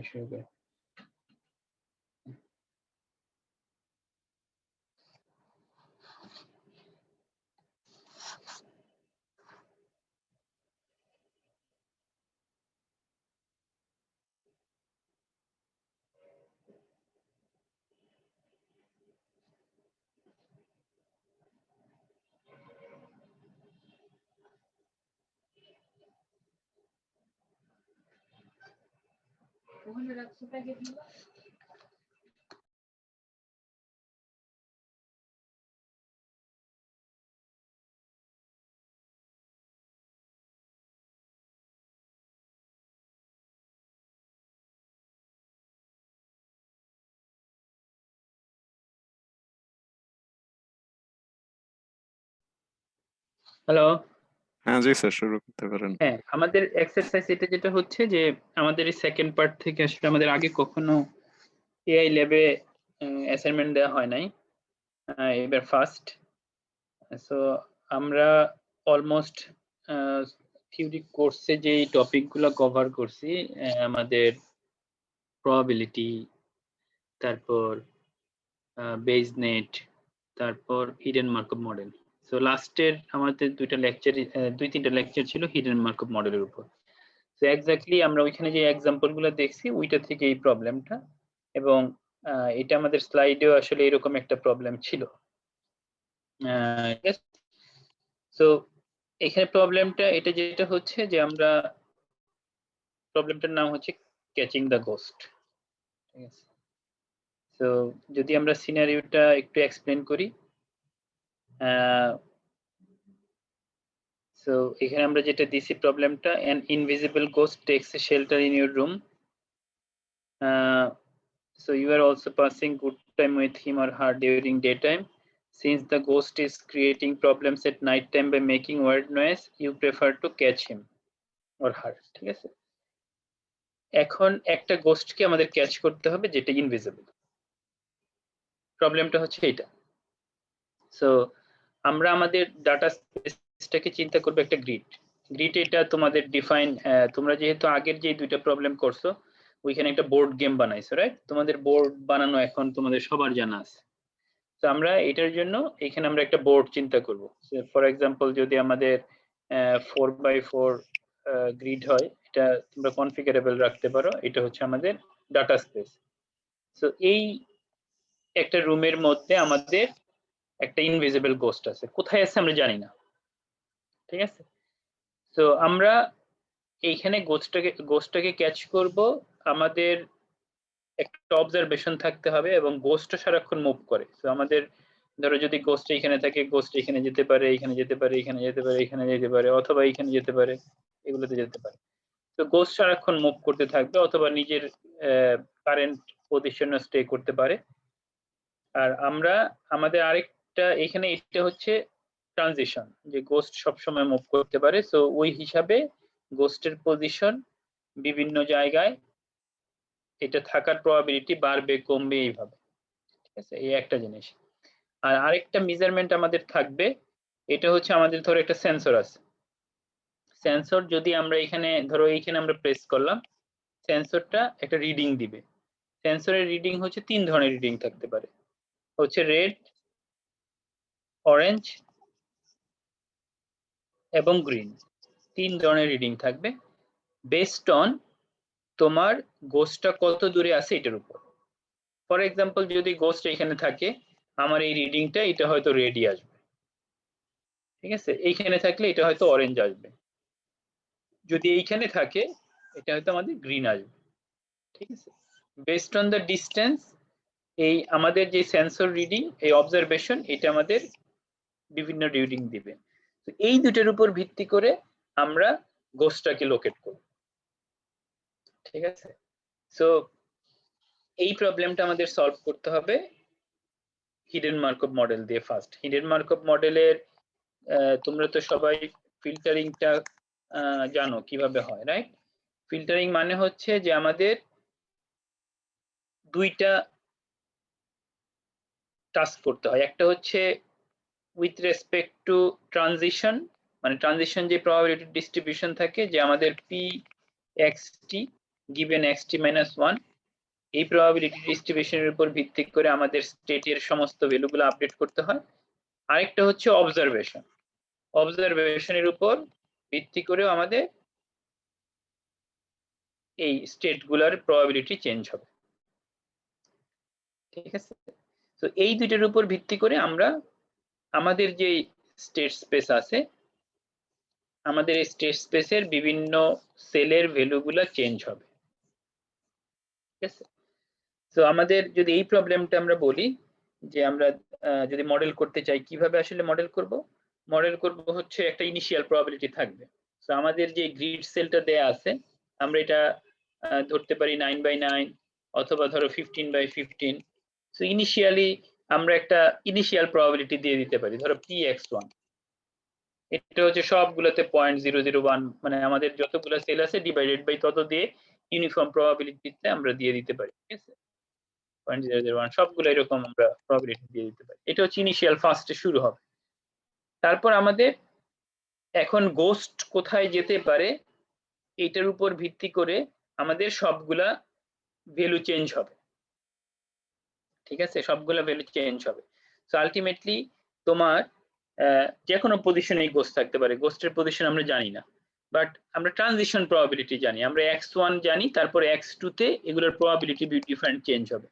শুরু করি। হ্যালো। হ্যাঁ জি স্যার, শুরু করতে পারেন। হ্যাঁ, আমাদের এক্সারসাইজ এটা যেটা হচ্ছে যে আমাদের এই সেকেন্ড পার্ট থেকে আসলে আমাদের আগে কখনো এআই ল্যাবে অ্যাসাইনমেন্ট দেওয়া হয় নাই। এবার ফার্স্ট। সো আমরা অলমোস্ট থিওরি কোর্সে যে টপিকগুলো কভার করছি, আমাদের প্রবাবিলিটি, তারপর বেসনেট, তারপর হিডেন মার্কআপ মডেল। সো লাস্টের আমাদের দুই তিনটা লেকচার ছিল হিডেন মার্কআপ মডেলের উপর। সো এক্স্যাক্টলি আমরা ওইখানে যে এক্সাম্পল গুলো দেখছি ওইটা থেকে এই প্রবলেমটা, এবং এটা আমাদের স্লাইডেও আসলে এরকম একটা প্রবলেম ছিল। সো এখানে প্রবলেমটা এটা যেটা হচ্ছে যে আমরা প্রবলেমটার নাম হচ্ছে ক্যাচিং দ্য গোস্ট। ঠিক আছে, সো যদি আমরা সিনারিওটা একটু এক্সপ্লেন করি। সো এখানে আমরা যেটা দিছি প্রবলেমটা, an invisible ghost takes a shelter in your room. So you are also passing good time with him or her during daytime. Since the ghost is creating problems at night time by making weird noise, you prefer to catch him or her. ঠিক আছে, এখন একটা গোস্টকে আমাদের catch করতে হবে যেটা invisible. প্রবলেমটা হচ্ছে এটা। সো আমরা আমাদের ডাটা স্পেসটাকে চিন্তা করব একটা গ্রিড। এটা তোমাদের ডিফাইন, তোমরা যেহেতু আগের যে দুইটা প্রবলেম করছো ওইখানে একটা বোর্ড গেম বানাইছো, রাইট? তোমাদের বোর্ড বানানো এখন তোমাদের সবার জানা আছে। তো আমরা এটার জন্য এখানে আমরা একটা বোর্ড চিন্তা করব। ফর এক্সাম্পল যদি আমাদের 4x4 গ্রিড হয়, এটা তোমরা কনফিগারেবল রাখতে পারো। এটা হচ্ছে আমাদের ডাটা স্পেস। সো এই একটা রুমের মধ্যে আমাদের একটা ইনভিজিবল গোস্ট আছে, কোথায় আছে আমরা জানি না। ঠিক আছে, তো আমরা এইখানে গোস্টটাকে ক্যাচ করব। আমাদের একটা অবজারভেশন থাকতে হবে এবং গোস্টও সারাক্ষণ মুভ করে। তো আমাদের ধরো যদি গোস্ট এখানে থাকে, গোস্ট এখানে যেতে পারে, এখানে যেতে পারে, এখানে যেতে পারে, এখানে যেতে পারে, অথবা এখানে যেতে পারে, এগুলোতে যেতে পারে। তো গোস্ট সারাক্ষণ মুভ করতে থাকবে অথবা নিজের কারেন্ট পজিশনে স্টে করতে পারে। আর আমরা আমাদের আরেকটা এখানে এটা হচ্ছে ট্রানজিশন, যে গোস্ট সবসময় মুভ করতে পারে। সো ওই হিসাবে গোস্টের পজিশন বিভিন্ন জায়গায় এটা থাকার প্রবাবিলিটি বাড়বে কমবে এইভাবে। ঠিক আছে, এই একটা জিনিস। আর আরেকটা মেজারমেন্ট আমাদের থাকবে, এটা হচ্ছে আমাদের ধরো একটা সেন্সর আছে। সেন্সর যদি আমরা এখানে ধরো এইখানে আমরা প্রেস করলাম, সেন্সরটা একটা রিডিং দিবে। সেন্সরের রিডিং হচ্ছে তিন ধরনের রিডিং থাকতে পারে, হচ্ছে রেড, অরেঞ্জ এবং গ্রিন। তিন ধরনের রিডিং থাকবে বেসড অন তোমার গোস্টটা কত দূরে আছে এটার উপর। ফর এক্সাম্পল যদি গোস্ট এখানে থাকে, আমার এই রিডিংটা এটা হয়তো রেডই আসবে। ঠিক আছে, এইখানে থাকলে এটা হয়তো অরেঞ্জ আসবে, যদি এইখানে থাকে এটা হয়তো আমাদের গ্রিন আসবে। ঠিক আছে, বেসড অন দ্য ডিস্টেন্স এই আমাদের যে সেন্সর রিডিং, এই অবজারভেশন, এটা আমাদের বিভিন্ন রিডিং দিবে। তো এই দুটোর উপর ভিত্তি করে আমরা গোস্টটাকে লোকেট করব। ঠিক আছে, সো এই প্রবলেমটা আমাদের সলভ করতে হবে হিডেন মার্কআপ মডেল দিয়ে। ফার্স্ট হিডেন মার্কআপ মডেলের তোমরা তো সবাই ফিল্টারিংটা জানো কিভাবে হয়, রাইট? ফিল্টারিং মানে হচ্ছে যে আমাদের দুইটা টাস্ক করতে হয়। একটা হচ্ছে উইথ রেসপেক্ট টু ট্রানজিশন, মানে ট্রানজিশন যে প্রবাবিলিটি ডিস্ট্রিবিউশন থাকে, যে আমাদের পি এক্স টি given xt minus 1, এই প্রবাবিলিটি ডিস্ট্রিবিউশনের উপর ভিত্তি করে আমাদের স্টেটের সমস্ত ভ্যালুগুলো আপডেট করতে হয়। আরেকটা হচ্ছে অবজারভেশনের উপর ভিত্তি করেও আমাদের এই স্টেটগুলোর প্রবাবিলিটি চেঞ্জ হবে। ঠিক আছে, তো এই দুইটার উপর ভিত্তি করে আমরা আমাদের যে স্টেট স্পেস আছে, আমাদের এই স্টেট স্পেসের বিভিন্ন সেলের ভ্যালুগুলো চেঞ্জ হবে। ঠিক আছে, তো আমাদের যদি এই প্রবলেমটা আমরা বলি যে আমরা যদি মডেল করতে চাই, কিভাবে আসলে মডেল করব হচ্ছে একটা ইনিশিয়াল প্রবাবিলিটি থাকবে। তো আমাদের যে গ্রিড সেলটা দেয়া আছে, আমরা এটা ধরতে পারি 9/9 অথবা ধরো 15/15। সো ইনিশিয়ালি আমরা একটা ইনিশিয়াল প্রবাবিলিটি দিয়ে দিতে পারি, ধরো px1। এটা হচ্ছে সবগুলোতে 0.001, মানে আমাদের যতগুলো সেল আছে ডিভাইডেড বাই তত দিয়ে ইউনিফর্ম প্রবাবিলিটিতে আমরা দিয়ে দিতে পারি। ঠিক আছে, 0.001 সবগুলো এরকম আমরা প্রবাবিলিটি দিয়ে দিতে পারি। এটা হচ্ছে ইনিশিয়াল ফার্স্টে শুরু হবে। তারপর আমাদের এখন গোস্ট কোথায় যেতে পারে এটার উপর ভিত্তি করে আমাদের সবগুলা ভ্যালু চেঞ্জ হবে। ঠিক আছে, সবগুলা ভ্যালু চেঞ্জ হবে। সো আলটিমেটলি তোমার যে কোনো পজিশনে গোস্ট থাকতে পারে। গোস্টের পজিশন আমরা জানি না, বাট আমরা ট্রানজিশন প্রবাবিলিটি জানি। আমরা x1 জানি, তারপরে x2 তে এগুলোর প্রবাবিলিটি ডিফারেন্ট চেঞ্জ হবে।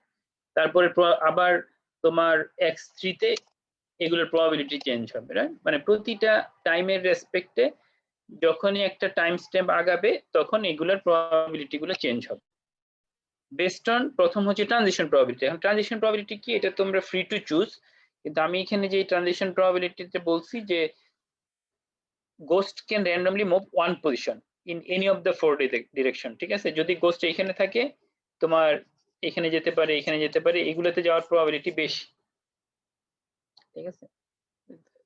তারপরে আবার তোমার x3 তে এগুলোর প্রবাবিলিটি চেঞ্জ হবে, রাইট? মানে প্রতিটা টাইমের রেসপেক্টে যখনই একটা টাইম স্টেপ আগাবে তখন এগুলোর প্রবাবিলিটি গুলো চেঞ্জ হবে বেসড অন, প্রথম হচ্ছে ট্রানজিশন প্রবাবিলিটি। এখন ট্রানজিশন প্রবাবিলিটি কি, এটা তোমরা ফ্রি টু চুজ, কিন্তু আমি এখানে যে ট্রানজিশন প্রবাবিলিটিতে বলছি যে ghost can randomly move one position in any of the 4 direction. ঠিক আছে, যদি গোস্ট এখানে থাকে, তোমার এখানে যেতে পারে, এখানে যেতে পারে, এগুলোতে যাওয়ার প্রবাবিলিটি বেশি। ঠিক আছে,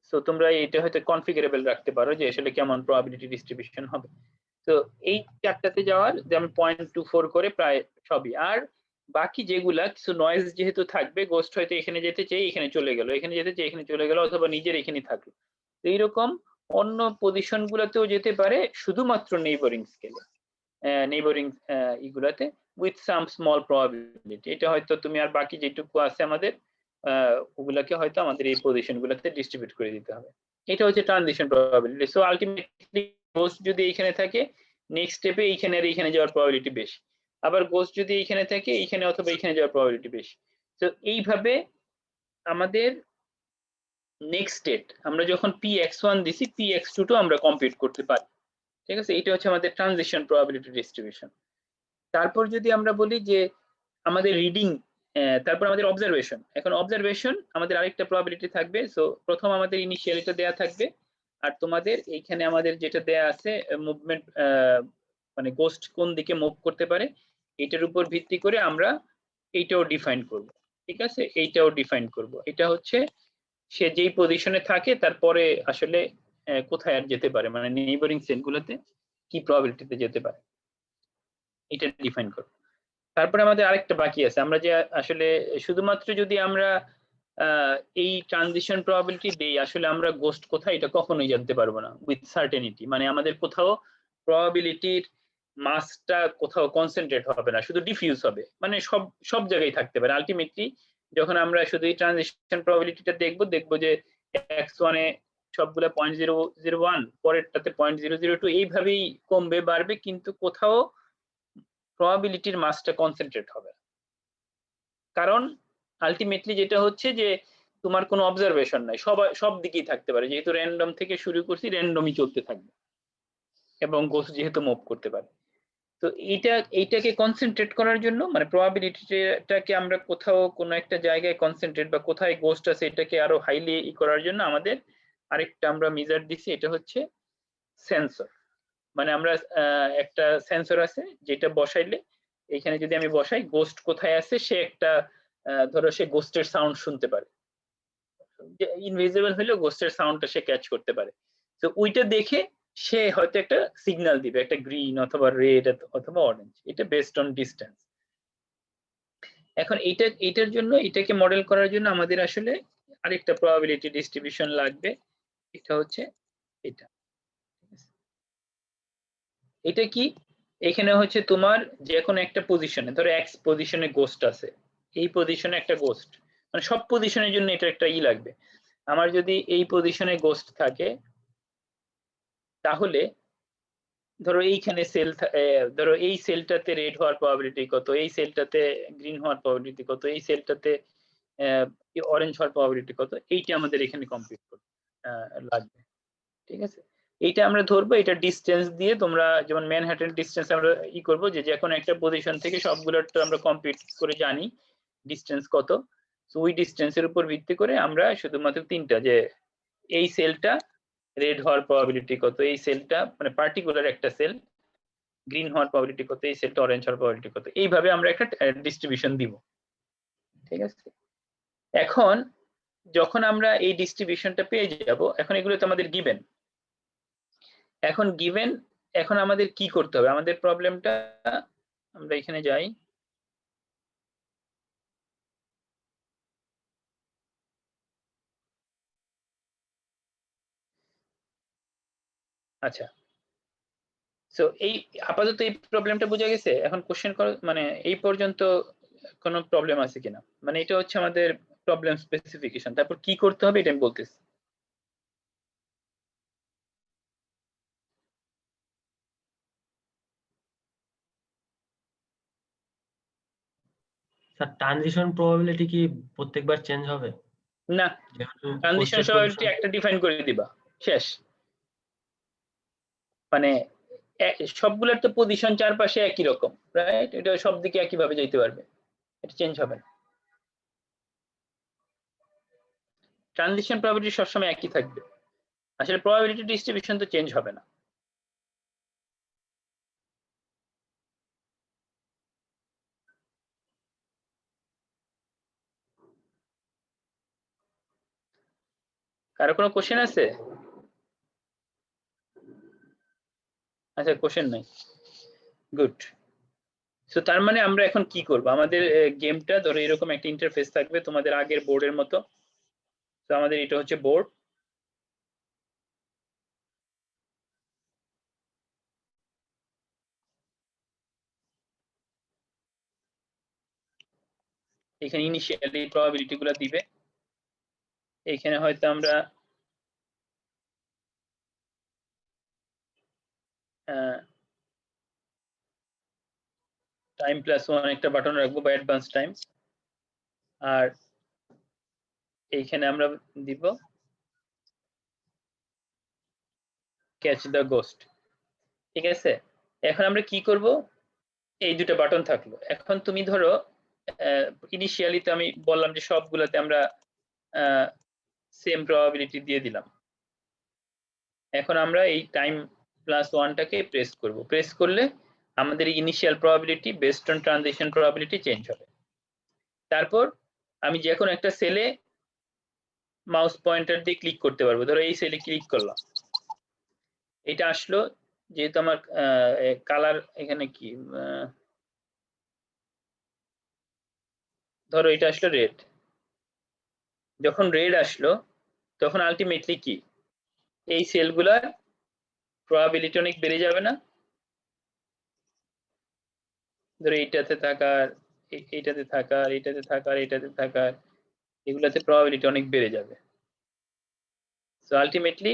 সো তোমরা এটা হয়তো কনফিগারেবল রাখতে পারো যে আসলে কেমন প্রবাবিলিটি ডিস্ট্রিবিউশন হবে। তো এই চারটাতে যাওয়ার যেমন 0.24 করে প্রায় সবই। আর বাকি যেগুলা কিছু নয়েজ যেহেতু থাকবে, গোস্ট হয়তো এখানে যেতে চাই এখানে চলে গেল, এখানে যেতে চাই এখানে চলে গেল, অথবা নিজের এখানে থাকলো। তো এইরকম অন্য পজিশন গুলাতেও যেতে পারে, শুধুমাত্র নেইবরিং স্কেলে, নেইবরিং ইগুলাতে উইথ সাম স্মল প্রবাবিলিটি। এটা হয়তো তুমি আর বাকি যেটুকু আছে আমাদের ওগুলাকে হয়তো আমাদের এই পজিশন গুলাতে ডিস্ট্রিবিউট করে দিতে হবে। এটা হচ্ছে transition probability. So ultimately ghost যদি এখানে থাকে, নেক্সট স্টেপে এইখানে আর এইখানে যাওয়ার প্রবাবিলিটি বেশি। আবার গোস্ট যদি এইখানে থাকে, এইখানে অথবা এইখানে যাওয়ার প্রবাবিলিটি বেশি। তো এইভাবে আমাদের নেক্সট স্টেট আমরা যখন px1 দিছি, px2 টো আমরা কম্পিউট করতে পারি। ঠিক আছে, এটা হচ্ছে আমাদের ট্রানজিশন প্রবাবিলিটি ডিস্ট্রিবিউশন। তারপর যদি আমরা বলি যে আমাদের রিডিং, তারপর আমাদের অবজারভেশন। এখন অবজারভেশন আমাদের আরেকটা প্রবাবিলিটি থাকবে। সো প্রথম আমাদের ইনিশিয়ালিটা দেয়া থাকবে, আর তোমাদের এইখানে আমাদের যেটা দেয়া আছে মুভমেন্ট, মানে গোস্ট কোন দিকে মুভ করতে পারে, এটার উপর ভিত্তি করে আমরা এইটাও ডিফাইন করব। ঠিক আছে, এইটাও ডিফাইন করব। এটা হচ্ছে সে যেই পজিশনে থাকে তারপরে আসলে কোথায় আর যেতে পারে, মানে নেইবরিং সেলগুলোতে কি প্রবাবিলিটিতে যেতে পারে, এটা ডিফাইন করব। তারপরে আমাদের আরেকটা বাকি আছে, আমরা যে আসলে শুধুমাত্র যদি আমরা এই ট্রানজিশন প্রবাবিলিটি দেই, আসলে আমরা গোস্ট কোথায় এটা কখনোই জানতে পারবো না উইথ সার্টেনিটি। মানে আমাদের কোথাও প্রবাবিলিটির মাসটা কোথাও কনসেন্ট্রেট হবে না, শুধু ডিফিউজ হবে, মানে সব সব জায়গায় থাকতে পারে। আলটিমেটলি যখন আমরা শুধু এই ট্রানজিশন প্রবাবিলিটিটা দেখবো যে x1 এ সবগুলা 0.001, পরেরটাতে 0.002, এইভাবেই কমবে বাড়বে, কিন্তু কোথাও প্রবাবিলিটির মাসটা কনসেন্ট্রেট হবে। কারণ আলটিমেটলি যেটা হচ্ছে যে তোমার কোনো অবজারভেশন নাই, সব দিকেই থাকতে পারে, যেহেতু র্যান্ডম থেকে শুরু করছি র্যান্ডমই চলতে থাকবে, এবং গোস্ট যেহেতু মুভ করতে পারে। তো এইটাকে কনসেন্ট্রেট করার জন্য, মানে প্রবাবিলিটিটাকে আমরা কোথাও কোনো একটা জায়গায় কনসেন্ট্রেট, বা কোথায় গোস্ট আছে এটাকে আরো হাইলি করার জন্য আমাদের আরেকটা আমরা মেজার দিছি, এটা হচ্ছে সেন্সর। মানে আমরা একটা সেন্সর আছে যেটা বসাইলে, এখানে যদি আমি বসাই গোস্ট কোথায় আছে, সে একটা ধরো সে গোস্টের সাউন্ড শুনতে পারে, ইনভিজিবল হলেও গোস্টের সাউন্ডটা সে ক্যাচ করতে পারে। তো ওইটা দেখে সে হয়তো একটা সিগন্যাল দিবে, একটা গ্রিন অথবা রেড অথবা অরেঞ্জ, এটা বেসড অন ডিসটেন্স। এখন এইটার জন্য, এটাকে মডেল করার জন্য আমাদের আসলে আরেকটা প্রবাবিলিটি ডিস্ট্রিবিউশন লাগবে, এটা হচ্ছে এটা। এটা কি, এখানে হচ্ছে তোমার যে কোনো একটা পজিশনে, ধরো এক্স পজিশনে গোস্ট আছে, এই পজিশনে একটা গোস্ট, মানে সব পজিশনের জন্য এটা একটা লাগবে। আমার যদি এই পজিশনে গোস্ট থাকে, তাহলে ধরো এইখানে সেল, ধরো এই সেলটাতে রেড হওয়ার প্রবাবিলিটি কত, এই সেলটাতে গ্রিন হওয়ার প্রবাবিলিটি কত, এই সেলটাতে অরেঞ্জ হওয়ার প্রবাবিলিটি কত, এইটা আমাদের এখানে কমপ্লিট করতে লাগবে। ঠিক আছে, এইটা আমরা ধরবো, এটা ডিসটেন্স দিয়ে তোমরা যেমন ম্যানহাটন ডিসটেন্স আমরা করবো যে কোনো একটা পজিশন থেকে সবগুলোর তো আমরা কমপ্লিট করে জানি ডিসটেন্স কত। তো ওই ডিসটেন্সের উপর ভিত্তি করে আমরা শুধুমাত্র তিনটা, যে এই সেলটা রেড হওয়ার প্রবাবিলিটি কত, এই সেলটা মানে পার্টিকুলার একটা সেল গ্রিন হওয়ার প্রবাবিলিটি কত, এই সেলটা অরেঞ্জ হওয়ার প্রবাবিলিটি কত, এইভাবে আমরা একটা ডিস্ট্রিবিউশন দিব। ঠিক আছে, এখন যখন আমরা এই ডিস্ট্রিবিউশনটা পেয়ে যাব, এখন এগুলো তো আমাদের গিভেন। এখন গিভেন, এখন আমাদের কি করতে হবে, আমাদের প্রবলেমটা, আমরা এখানে যাই, আচ্ছা। সো এই আপাতত এই প্রবলেমটা বোঝা গেছে। এখন কোশ্চেন মানে এই পর্যন্ত কোনো প্রবলেম আছে কিনা, মানে এটা হচ্ছে আমাদের প্রবলেম স্পেসিফিকেশন, তারপর কি করতে হবে এটা আমি বলতেছি। স্যার ট্রানজিশন প্রবাবিলিটি কি প্রত্যেকবার চেঞ্জ হবে? না, যেহেতু ট্রানজিশন পোস্টেড প্রবাবিলিটি পজিশন একটা ডিফাইন করে দিবা, শেষ। মানে সবগুলোর তো পজিশন চারপাশে একই রকম, রাইট? এটা সব দিকে একই ভাবে যেতে পারবে, এটা চেঞ্জ হবে না। ট্রানজিশন প্রবাবিলিটি সবসময় একই থাকবে, আসলে প্রবাবিলিটি ডিস্ট্রিবিউশন তো চেঞ্জ হবে না। কারো কোনো কোশ্চেন আছে? আচ্ছা, কোশ্চেন নাই, গুড। সো তার মানে আমরা এখন কি করব, আমাদের গেমটা ধরো এরকম একটা ইন্টারফেস থাকবে তোমাদের আগের বোর্ডের মতো। তো আমাদের এটা হচ্ছে বোর্ড, এখানে ইনিশিয়ালি প্রবাবিলিটি গুলো দিবে। এখানে হয়তো আমরা টাইম প্লাস ওয়ান একটা বাটন রাখবো বা অ্যাডভান্স টাইম, আর এইখানে আমরা দিব ক্যাচ দ্য গোস্ট। ঠিক আছে, এখন আমরা কি করব, এই দুটো বাটন থাকলো। এখন তুমি ধরো ইনিশিয়ালি তো আমি বললাম যে সবগুলোতে আমরা সেম প্রবাবিলিটি দিয়ে দিলাম। এখন আমরা এই টাইম প্লাস ওয়ানটাকে প্রেস করব, প্রেস করলে আমাদের initial probability based on transition probability change হবে। তারপর আমি যে কোনো একটা সেলে মাউস পয়েন্টার দিয়ে ক্লিক করতে পারবো, ধরো এই সেলে ক্লিক করলাম, এটা আসলো, যেহেতু আমার কালার এখানে কি, ধরো এটা আসলো রেড। যখন রেড আসলো তখন আলটিমেটলি কি এই সেলগুলার প্রবাবিলিটি অনেক বেড়ে যাবে না? ধরো এইটাতে থাকার, এইটাতে থাকার, এইটাতে থাকার, এইটাতে থাকার, এগুলাতে প্রবাবিলিটি অনেক বেড়ে যাবে। সো আলটিমেটলি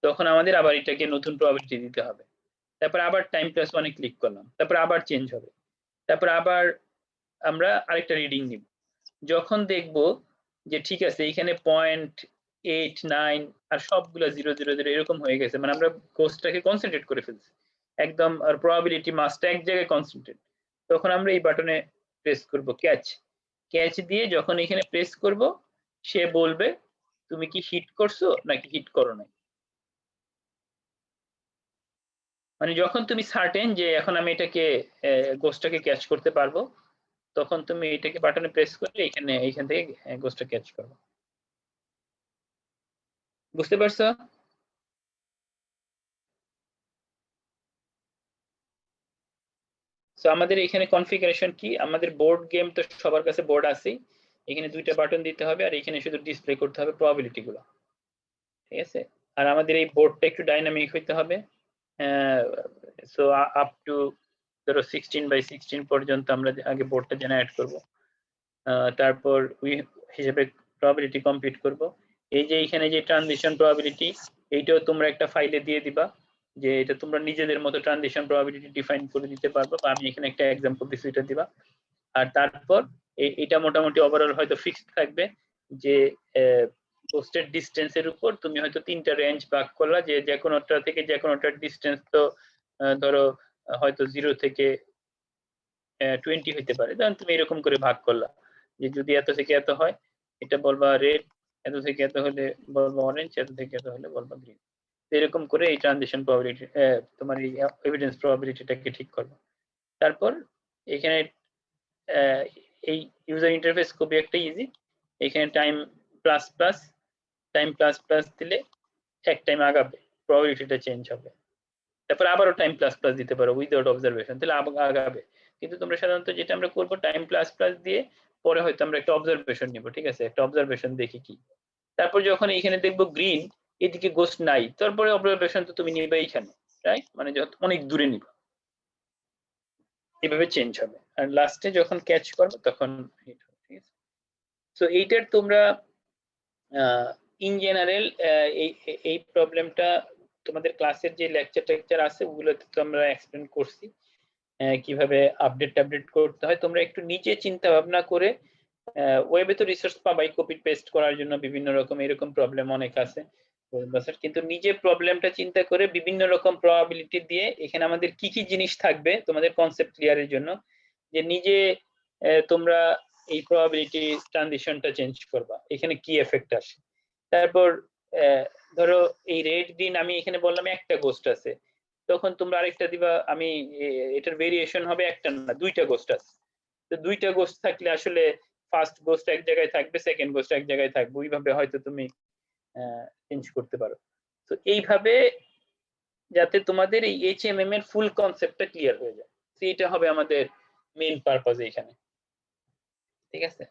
তখন আমাদের আবার এটাকে নতুন প্রবাবিলিটি দিতে হবে। তারপর আবার টাইম প্লাস ওয়ানে ক্লিক করলাম, তারপর আবার চেঞ্জ হবে, তারপর আবার আমরা আরেকটা রিডিং নিব। যখন দেখব যে ঠিক আছে এইখানে 0.89 আর সবগুলো 000 এরকম হয়ে গেছে, মানে আমরা কোর্সটাকে কনসেন্ট্রেট করে ফেলছি একদম, আর প্রবাবিলিটি মাসটা এক জায়গায় কনসেন্ট্রেট, তখন আমরা এই বাটনে প্রেস করব ক্যাচ। ক্যাচ দিয়ে যখন এখানে প্রেস করব, সে বলবে তুমি কি হিট করছো নাকি হিট করো নাই। মানে যখন তুমি সার্টেন যে এখন আমি এটাকে গোস্টটাকে ক্যাচ করতে পারবো, তখন তুমি এটাকে বাটনে প্রেস করলে এইখান থেকে গোস্টটা ক্যাচ করবে। বুঝতে পারছো? সো আমাদের এখানে কনফিগারেশন কি, আমাদের বোর্ড গেম তো সবার কাছে বোর্ড আছে, এখানে দুইটা বাটন দিতে হবে আর এখানে শুধু ডিসপ্লে করতে হবে প্রবাবিলিটি গুলো। ঠিক আছে, আর আমাদের এই বোর্ডটা একটু ডাইনামিক হইতে হবে, সো আপ টু ধরো 16/16 পর্যন্ত আমরা আগে বোর্ডটা জেনারেট করব, তারপর হিসেবে প্রবাবিলিটি কম্পিউট করব। এই যে এখানে যে ট্রানজিশন প্রবাবিলিটি, এইটাও তোমরা একটা ফাইলে দিয়ে দিবা, যে এটা তোমরা নিজেদের মতো ট্রানজিশন প্রবাবিলিটি ডিফাইন করে দিতে পারবে, বা আমি এখানে একটা এক্সাম্পল দিচ্ছি, এটা দিবা। আর তারপর এটা মোটামুটি ওভারঅল হয়তো ফিক্সড থাকবে যে পোস্টের ডিস্টেন্সের উপর তুমি হয়তো 3টা রেঞ্জ ভাগ করলা, যে কোনোটা থেকে যে কোনোটার ডিস্টেন্স তো ধরো হয়তো 0 থেকে 20 হইতে পারে, তখন তুমি এরকম করে ভাগ করলা, যে যদি এত থেকে এত হয় এটা বলবা রেড, এত থেকে এত হলে বলবা অরেঞ্জ, এত থেকে এত হলে বলবা গ্রিন। এরকম করে এই ট্রানজিশন প্রবাবিলিটি তোমার এই এভিডেন্স প্রবাবিলিটিটাকে ঠিক করবে। তারপর এখানে এই ইউজার ইন্টারফেস খুবই একটা ইজি, এখানে টাইম প্লাস প্লাস দিলে এক টাইম আগাবে, প্রবাবিলিটিটা চেঞ্জ হবে। তারপর আবারও টাইম প্লাস দিতে পারো উইদাউট অবজারভেশন, তাহলে আগাবে। কিন্তু তোমরা সাধারণত যেটা আমরা করবো, টাইম প্লাস দিয়ে পরে হয়তো আমরা একটা অবজারভেশন নিব, ঠিক আছে, একটা অবজারভেশন দেখি কি। তারপর যখন এখানে দেখবো গ্রিন, এদিকে গোস্ট নাই, তারপরে অবজারভেশন তো তুমি নিবে এইখানে, রাইট, মানে অনেক দূরে নিবা, এভাবে চেঞ্জ হবে। আর লাস্টে যখন ক্যাচ করবে তখন ঠিক আছে। সো এইটার তোমরা ইন জেনারেল এই প্রবলেমটা তোমাদের ক্লাসের যে লেকচার আছে ওগুলোতে তো আমরা এক্সপ্লেন করছি কিভাবে আপডেট করতে হয়। তোমরা একটু নিচে চিন্তা ভাবনা করে, ওয়েবে তো রিসোর্স পাবাই কপি পেস্ট করার জন্য, বিভিন্ন রকম এরকম প্রবলেম অনেক আছে, কিন্তু নিজে প্রবলেমটা চিন্তা করে বিভিন্ন রকম প্রবাবিলিটি দিয়ে এখানে আমাদের কি কি জিনিস থাকবে তোমাদের কনসেপ্ট ক্লিয়ারের জন্য, যে নিজে তোমরা এই প্রবাবিলিটি ট্রানজিশনটা চেঞ্জ করবা, এখানে কি এফেক্ট আসে। তারপর ধরো এই রেড গ্রিন আমি এখানে বললাম একটা গোস্ট আছে, তখন তোমরা আরেকটা দিবা, আমি এটার ভেরিয়েশন হবে একটা না দুইটা গোস্ট আছে, তো দুইটা গোস্ট থাকলে আসলে ফার্স্ট গোস্ট এক জায়গায় থাকবে, সেকেন্ড গোস্ট এক জায়গায় থাকবে, ওইভাবে হয়তো তুমি চেঞ্জ করতে পারো। তো এইভাবে যাতে তোমাদের এই HMM এর ফুল কনসেপ্টটা ক্লিয়ার হয়ে যায়, সেইটা হবে আমাদের মেইন পারপাস এখানে, ঠিক আছে।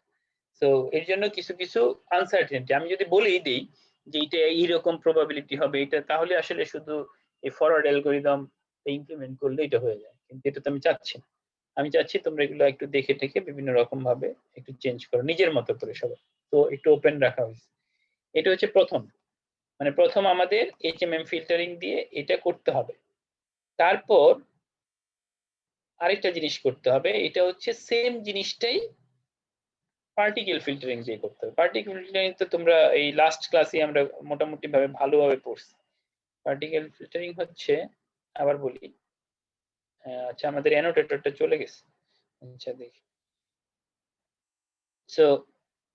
তো এর জন্য কিছু কিছু আনসার্টেনিটি আমি যদি বলেই দিই যে এটা এইরকম প্রবাবিলিটি হবে এটা, তাহলে আসলে শুধু এই ফরওয়ার্ড অ্যালগরিদম ইমপ্লিমেন্ট করলে এটা হয়ে যায়, কিন্তু এটা তো আমি চাচ্ছি না। আমি চাচ্ছি তোমরা এগুলো একটু দেখে টেখে বিভিন্ন রকম ভাবে একটু চেঞ্জ করো নিজের মতো করে সবাই, তো একটু ওপেন রাখা হয়েছে। এটা হচ্ছে প্রথম আমাদের HMM ফিল্টারিং দিয়ে এটা করতে হবে। তারপর আরেকটা জিনিস করতে হবে, এটা হচ্ছে সেম জিনিসটাই পার্টিকেল ফিল্টারিং দিয়ে করতে হবে। পার্টিকেল ফিল্টারিং তো তোমরা এই লাস্ট ক্লাসে আমরা মোটামুটি ভাবে ভালোভাবে পড়ছি। পার্টিকেল ফিল্টারিং হচ্ছে, আবার বলি, আচ্ছা আমাদের অ্যানোটেটরটা চলে গেছে, আচ্ছা দেখি। সো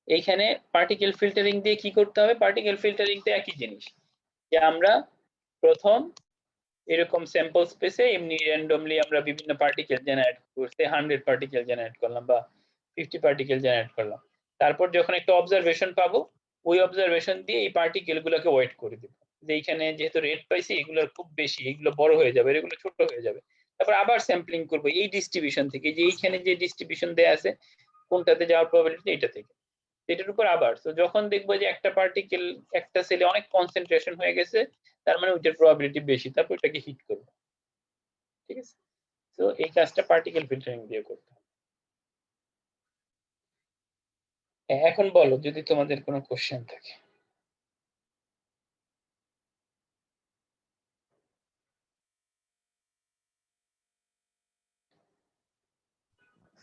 এইখানে পার্টিকেল ফিল্টারিং দিয়ে কি করতে হবে, পার্টিকেল ফিল্টারিং তে একই জিনিস, যে আমরা প্রথম এরকম স্যাম্পল স্পেসে এমনি র্যান্ডমলি আমরা বিভিন্ন পার্টিকেল জেনারেট করতে 100 পার্টিকেল জেনারেট করলাম বা 50 পার্টিকেল জেনারেট করলাম। তারপর যখন একটা অবজারভেশন পাবো, ওই অবজারভেশন দিয়ে এই পার্টিকেল গুলোকে ওয়েট করে দিব, যে এইখানে যেহেতু রেট পাইছি এগুলোর খুব বেশি, এগুলো বড় হয়ে যাবে, এগুলো ছোট হয়ে যাবে। তারপর আবার স্যাম্পলিং করবো এই ডিস্ট্রিবিউশন থেকে, যে এইখানে যে ডিস্ট্রিবিউশন দেয়া আছে কোনটাতে যাওয়ার প্রবাবিলিটি এটা থেকে, এটার উপর আবার। তো যখন দেখবো যে একটা পার্টিকেল একটা সেলে অনেক কনসেন্ট্রেশন হয়ে গেছে, তার মানে ওইটার প্রবাবিলিটি বেশি, তারপর এটাকে হিট করবো, ঠিক আছে। তো এই কাজটা পার্টিকেল ফিল্টারিং দিয়ে করতে হবে। এখন বলো যদি তোমাদের কোনো কোশ্চেন থাকে।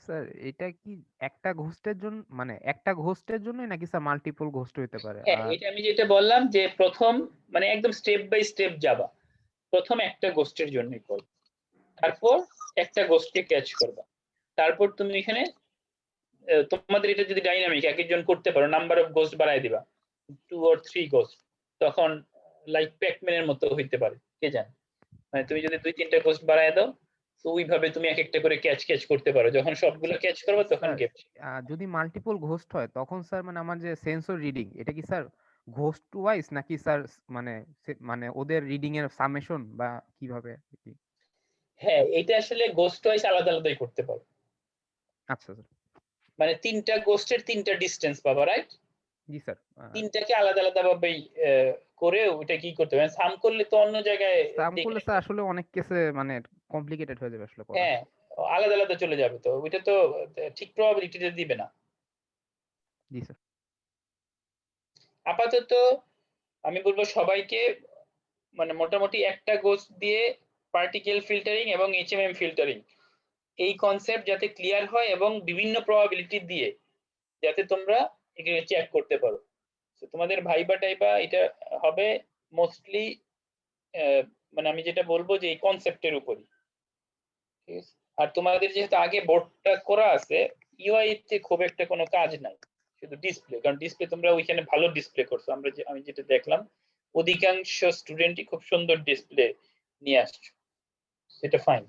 স্যার এটা কি একটা ঘোস্টের জন্য, মানে একটা ঘোস্টের জন্য নাকি স্যার মাল্টিপল ঘোস্ট হইতে পারে? হ্যাঁ, আর এটা আমি যেটা বললাম যে প্রথম মানে একদম স্টেপ বাই স্টেপ যাবা, প্রথম একটা গোস্টের জন্যই করবে, তারপর একটা গোস্টকে ক্যাচ করবা, তারপর তুমি এখানে তোমাদের এটা যদি ডাইনামিক এক একজন করতে পারো, নাম্বার অফ গোস্ট বাড়ায় দিবা 2 or 3 গোস্ট, তখন লাইক প্যাকম্যানের মতো হইতে পারে, কে জানে। মানে তুমি যদি 2-3টা গোস্ট বাড়ায় দাও, তো ওইভাবে তুমি এক একটা করে ক্যাচ করতে পারো, যখন সবগুলো ক্যাচ করবে তখন স্যার গেম। যদি মাল্টিপল ঘোস্ট হয় তখন স্যার মানে আমার যে সেন্সর রিডিং, এটা কি স্যার ঘোস্ট ওয়াইজ নাকি স্যার মানে মানে ওদের রিডিং এর সামেশন বা কিভাবে কি? হ্যাঁ, এটা আসলে গোস্ট ওয়াইজ আলাদা আলাদাই করতে পারো, আচ্ছা স্যার। মানে 3টা গোস্টের 3টা ডিসটেন্স পাবা, রাইট। জি স্যার। তিনটাকে আলাদা আলাদা ভাবেই করে ওটা কি করতে হবে, সাম করলে তো অন্য জায়গায় সাম দেখে করলে স্যার আসলে অনেক কেসে মানে কমপ্লিকেটেড হয়ে যাবে আসলে করা। হ্যাঁ আলাদা আলাদা চলে যাবে, তো ওইটা তো ঠিক প্রবাবিলিটিটা দিবে না। জি স্যার। আপাতত আমি বলবো সবাইকে মানে মোটামুটি একটা গোস দিয়ে পার্টিকেল ফিল্টারিং এবং এইচএমএম ফিল্টারিং এই কনসেপ্ট যাতে ক্লিয়ার হয় এবং বিভিন্ন প্রবাবিলিটি দিয়ে যাতে তোমরা এখানে চেক করতে পারো। তো তোমাদের ভাইবা টাইবা এটা হবে মোস্টলি মানে আমি যেটা বলবো যে এই কনসেপ্টের উপরই, ঠিক আছে? আর তোমাদের যেহেতু আগে বোর্ডটা করা আছে, ইউআই তে খুব একটা কোনো কাজ নাই, শুধু ডিসপ্লে, কারণ ডিসপ্লে তোমরা ওইখানে ভালো ডিসপ্লে করছো। আমি যেটা দেখলাম অধিকাংশ স্টুডেন্টই খুব সুন্দর ডিসপ্লে নিয়ে আসছো, সেটা ফাইন।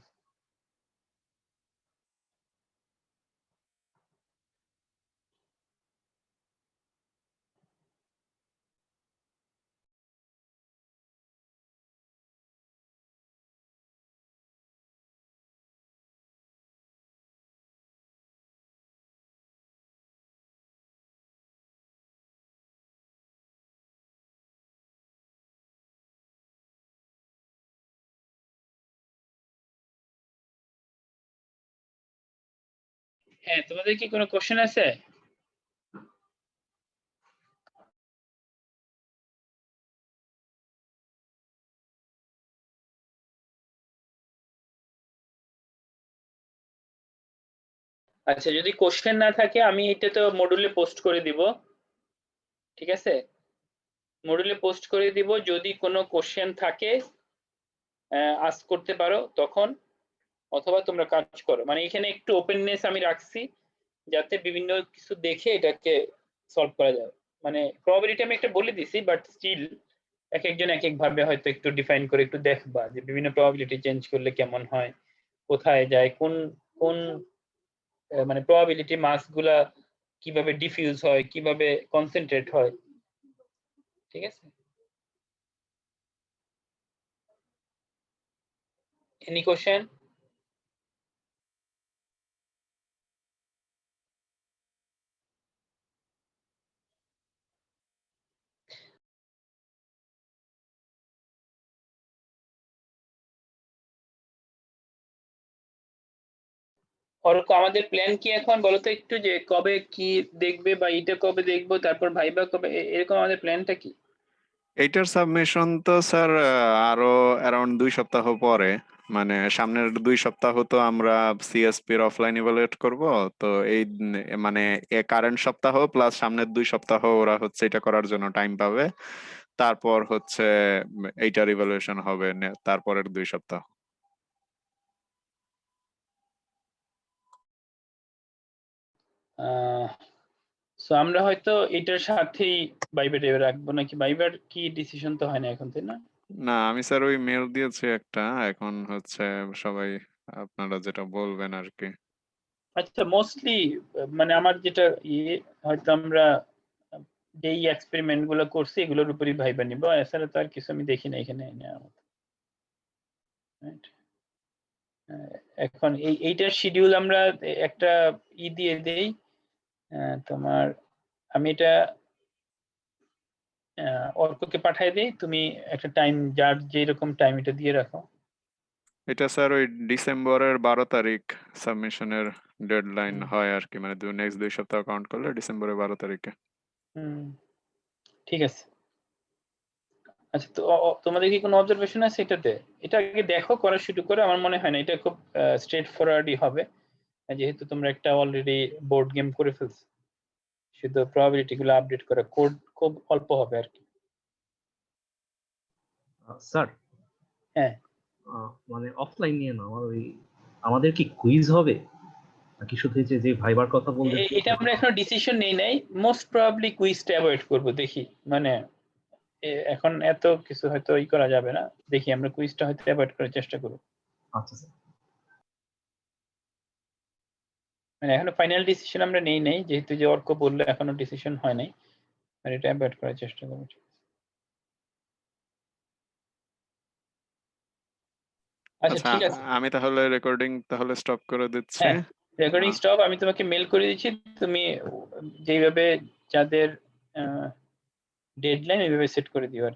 হ্যাঁ, তোমাদের কি কোনো কোশ্চেন আছে? আচ্ছা, যদি কোশ্চেন না থাকে আমি এটা তো মডুলে পোস্ট করে দিব, ঠিক আছে? মডুলে পোস্ট করে দিব, যদি কোনো কোশ্চেন থাকে আস্ক করতে পারো তখন, অথবা তোমরা কাজ করো। মানে এখানে একটু ওপেননেস আমি রাখছি যাতে বিভিন্ন কিছু দেখে এটাকে সলভ করা যায়। মানে প্রবাবিলিটি আমি একটা বলে দিছি, বাট স্টিল এক একজন এক এক ভাবে হয়তো একটু ডিফাইন করে একটু দেখবা যে বিভিন্ন প্রবাবিলিটি চেঞ্জ করলে কেমন হয়, কোথায় যায়, কোন কোন মানে প্রবাবিলিটি মাস গুলা কিভাবে ডিফিউজ হয়, কিভাবে কনসেন্ট্রেট হয়, ঠিক আছে? Any question? অর্ক, আমাদের প্ল্যান কি এখন বলো তো একটু, যে কবে কি দেখবে বা এটা কবে দেখবো, তারপর ভাইবা কবে, এরকম আমাদের প্ল্যানটা কি? এইটার সাবমিশন তো স্যার আরো অ্যারাউন্ড 2 সপ্তাহ পরে, মানে সামনের 2 সপ্তাহ তো আমরা সিএসপি এর অফলাইন ইভালুয়েট করব। তো এই মানে কারেন্ট সপ্তাহ প্লাস সামনের 2 সপ্তাহ ওরা হচ্ছে এটা করার জন্য টাইম পাবে। তারপর হচ্ছে এইটার ইভালুয়েশন হবে তারপরের 2 সপ্তাহ। সো আমরা হয়তো এটার সাথেই বাইবা টাইবা রাখবো, নাকি বাইবার কি ডিসিশন তো হয় না এখন, তাই না? না, আমি স্যার ওই মেল দিয়েছি একটা, এখন হচ্ছে সবাই আপনারা যেটা বলবেন আর কি। আচ্ছা, মোস্টলি মানে আমার যেটা হয়তো আমরা যেই এক্সপেরিমেন্ট গুলো করছি এগুলোর উপরই ভাইবা নিব, এছাড়া তো আর কিছু আমি দেখি না এখানে নেওয়ার মতো। Right? এখন এইটার শিডিউল আমরা একটা দিয়ে দেই, তোমার আমি এটা অর্ককে পাঠিয়ে দিই, তুমি একটা টাইম যার যেরকম টাইম এটা দিয়ে রাখো। এটা স্যার ওই ডিসেম্বরের 12 তারিখ সাবমিশনের ডেডলাইন হয় আর কি, মানে নেক্সট 2 সপ্তাহ কাউন্ট করলে ডিসেম্বরের 12 তারিখে। ঠিক আছে। আচ্ছা, তো তোমাদের কি কোনো অবজারভেশন আছে এটাতে? এটা আগে দেখো, করা শুরু করো। আমার মনে হয় না এটা খুব স্ট্রেট ফরওয়ার্ডই হবে, যেহেতু তোমরা একটা অলরেডি বোর্ড গেম করে ফেলছো। শুধু প্রবাবিলিটি গুলো আপডেট করা, কোড খুব অল্প হবে আর কি। স্যার, হ্যাঁ, মানে অফলাইন নিয়ে না, আমাদের কি কুইজ হবে নাকি শুধু যে ভাইবার কথা বললেন? এটা আমরা এখনো ডিসিশন নেই নাই। মোস্ট প্রবাবলি কুইজটা অ্যাভয়েড করব, দেখি। মানে এখন এত কিছু হয়তো করা যাবে না, দেখি আমরা কুইজটা হয়তো অ্যাভয়েড করার চেষ্টা করব। আচ্ছা স্যার। মানে এখনো ফাইনাল ডিসিশন আমরা নেই নাই, যেহেতু যে অর্ক বললো এখনো ডিসিশন হয় নাই, আর এটা অ্যাভয়েড করার চেষ্টা করব। আচ্ছা, আচ্ছা, ঠিক আছে। আমি তাহলে রেকর্ডিং তাহলে স্টপ করে দিচ্ছি। হ্যাঁ, রেকর্ডিং স্টপ। আমি তোমাকে মেল করে দিচ্ছি, তুমি যেইভাবে যাদের ডেডলাইন ওইভাবে সেট করে দিও আর